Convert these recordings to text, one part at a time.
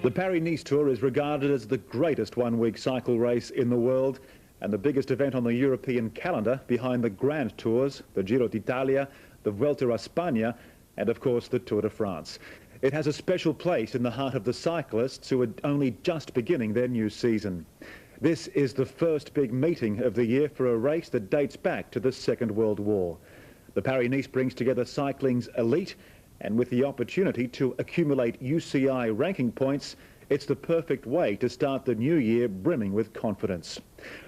The Paris-Nice Tour is regarded as the greatest one-week cycle race in the world and the biggest event on the European calendar behind the Grand Tours, the Giro d'Italia, the Vuelta a España and of course the Tour de France. It has a special place in the heart of the cyclists who are only just beginning their new season. This is the first big meeting of the year for a race that dates back to the Second World War. The Paris-Nice brings together cycling's elite, and with the opportunity to accumulate UCI ranking points, it's the perfect way to start the new year brimming with confidence.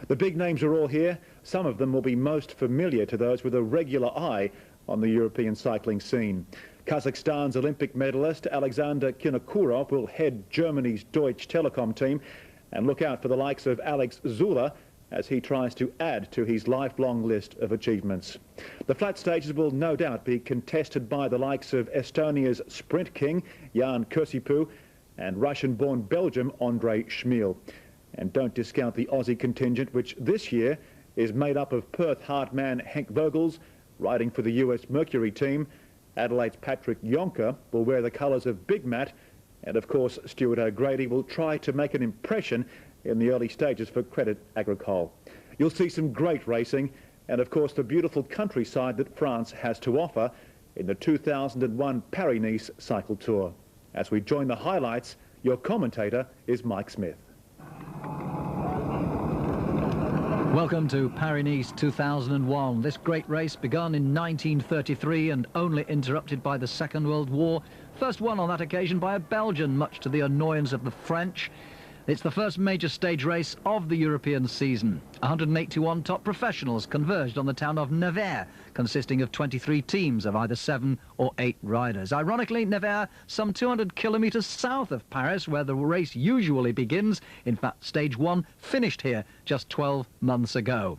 The big names are all here. Some of them will be most familiar to those with a regular eye on the European cycling scene. Kazakhstan's Olympic medalist Alexander Kinokurov will head Germany's Deutsche Telekom team, and look out for the likes of Alex Zula as he tries to add to his lifelong list of achievements. The flat stages will no doubt be contested by the likes of Estonia's sprint king Jan Kursipu and Russian-born Belgium Andre Schmil. And don't discount the Aussie contingent, which this year is made up of Perth heartman Henk Vogels, riding for the US Mercury team. Adelaide's Patrick Jonker will wear the colours of Big Matt, and of course Stuart O'Grady will try to make an impression in the early stages for Credit Agricole. You'll see some great racing and of course the beautiful countryside that France has to offer in the 2001 Paris-Nice Cycle Tour. As we join the highlights, your commentator is Mike Smith. Welcome to Paris-Nice 2001. This great race begun in 1933 and only interrupted by the Second World War. First won on that occasion by a Belgian, much to the annoyance of the French. It's the first major stage race of the European season. 181 top professionals converged on the town of Nevers, consisting of 23 teams of either 7 or 8 riders. Ironically, Nevers, some 200 kilometres south of Paris, where the race usually begins. In fact, stage 1 finished here just 12 months ago.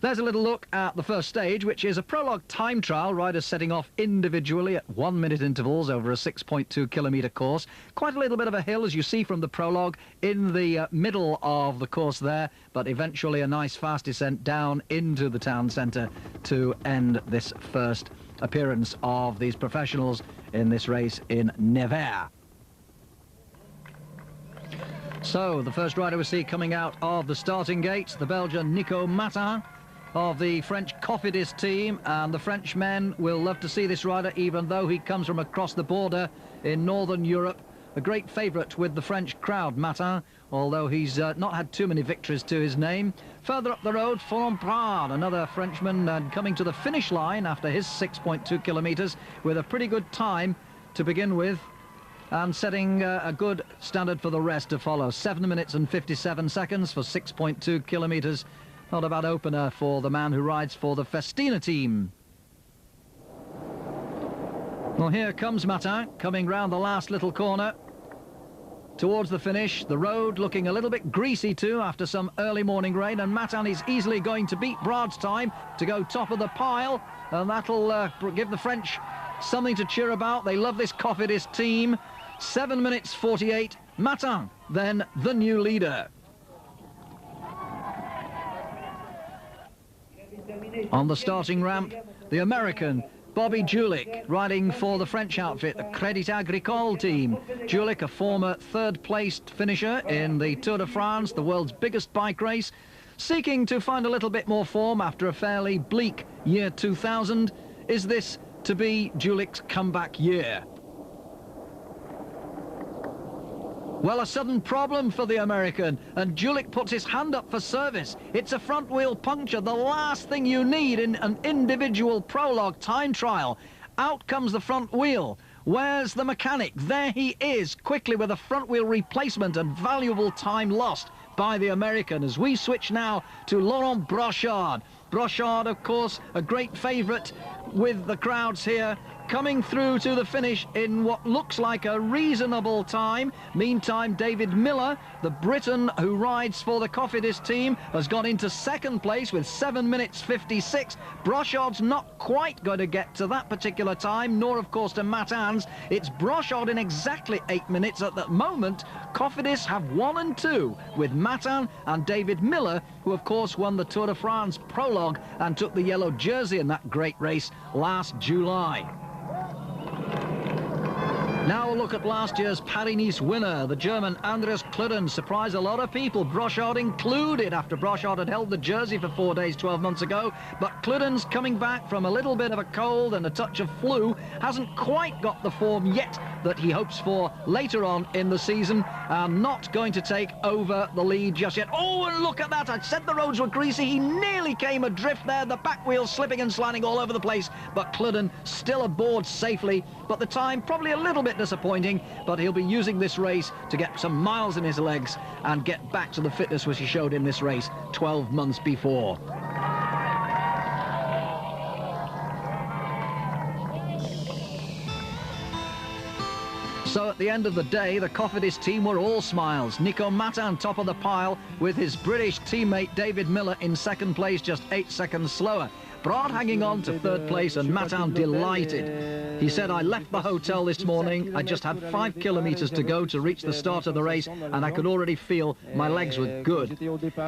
There's a little look at the first stage, which is a prologue time trial, riders setting off individually at 1-minute intervals over a 6.2 kilometre course. Quite a little bit of a hill, as you see from the prologue, in the middle of the course there, but eventually a nice fast descent down into the town centre to end this first appearance of these professionals in this race in Nevers. So, the first rider we see coming out of the starting gate, the Belgian Nico Matin of the French Cofidis team, and the Frenchmen will love to see this rider, even though he comes from across the border in Northern Europe. A great favourite with the French crowd, Matin, although he's not had too many victories to his name. Further up the road, Follon-Prade, another Frenchman, coming to the finish line after his 6.2 kilometres with a pretty good time to begin with, and setting a good standard for the rest to follow. 7 minutes and 57 seconds for 6.2 kilometres. Not a bad opener for the man who rides for the Festina team. Well, here comes Matin, coming round the last little corner towards the finish. The road looking a little bit greasy too after some early morning rain, and Matin is easily going to beat Brade's time to go top of the pile, and that'll give the French something to cheer about. They love this Cofidis team. 7 minutes 48. Matin, then the new leader. On the starting ramp, the American Bobby Julich, riding for the French outfit, the Credit Agricole team. Julich, a former third-placed finisher in the Tour de France, the world's biggest bike race, seeking to find a little bit more form after a fairly bleak year 2000. Is this to be Julich's comeback year? Well, a sudden problem for the American, and Julich puts his hand up for service. It's a front wheel puncture, the last thing you need in an individual prologue time trial. Out comes the front wheel. Where's the mechanic? There he is, quickly with a front wheel replacement, and valuable time lost by the American. As we switch now to Laurent Brochard. Brochard, of course, a great favourite with the crowds here, coming through to the finish in what looks like a reasonable time. Meantime, David Miller, the Briton who rides for the Cofidis team, has gone into second place with 7 minutes 56. Brochard's not quite going to get to that particular time, nor of course to Matin's. It's Brochard in exactly 8 minutes at the moment. Cofidis have 1 and 2 with Matin and David Miller, who of course won the Tour de France Prologue and took the yellow jersey in that great race last July. Now a look at last year's Paris-Nice winner, the German Andreas Klüden. Surprised a lot of people, Brochard included, after Brochard had held the jersey for 4 days 12 months ago. But Klüden's coming back from a little bit of a cold and a touch of flu. Hasn't quite got the form yet that he hopes for later on in the season. Not going to take over the lead just yet. Oh, and look at that. I said the roads were greasy. He nearly came adrift there. The back wheel slipping and sliding all over the place. But Klüden still aboard safely. But the time probably a little bit disappointing, but he'll be using this race to get some miles in his legs and get back to the fitness which he showed in this race 12 months before. So at the end of the day, the Cofidis team were all smiles. Nico Matin top of the pile with his British teammate David Miller in second place, just 8 seconds slower. Brad hanging on to third place and Matin delighted. He said, I left the hotel this morning, I just had 5 kilometers to go to reach the start of the race and I could already feel my legs were good.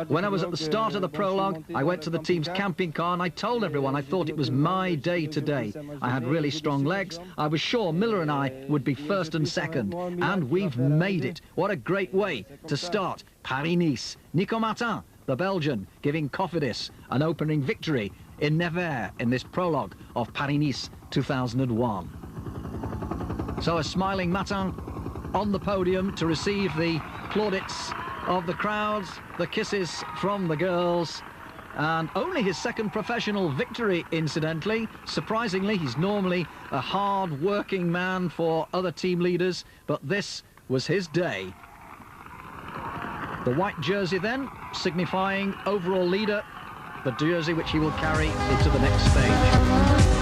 When I was at the start of the prologue, I went to the team's camping car and I told everyone I thought it was my day today. I had really strong legs. I was sure Miller and I would be first and second, and we've made it. What a great way to start Paris-Nice. Nico Matin, the Belgian, giving Cofidis an opening victory in Nevers in this prologue of Paris-Nice 2001. So a smiling Matin on the podium to receive the plaudits of the crowds, the kisses from the girls, and only his second professional victory, incidentally. Surprisingly, he's normally a hard-working man for other team leaders, but this was his day. The white jersey then, signifying overall leader, the jersey which he will carry into the next stage.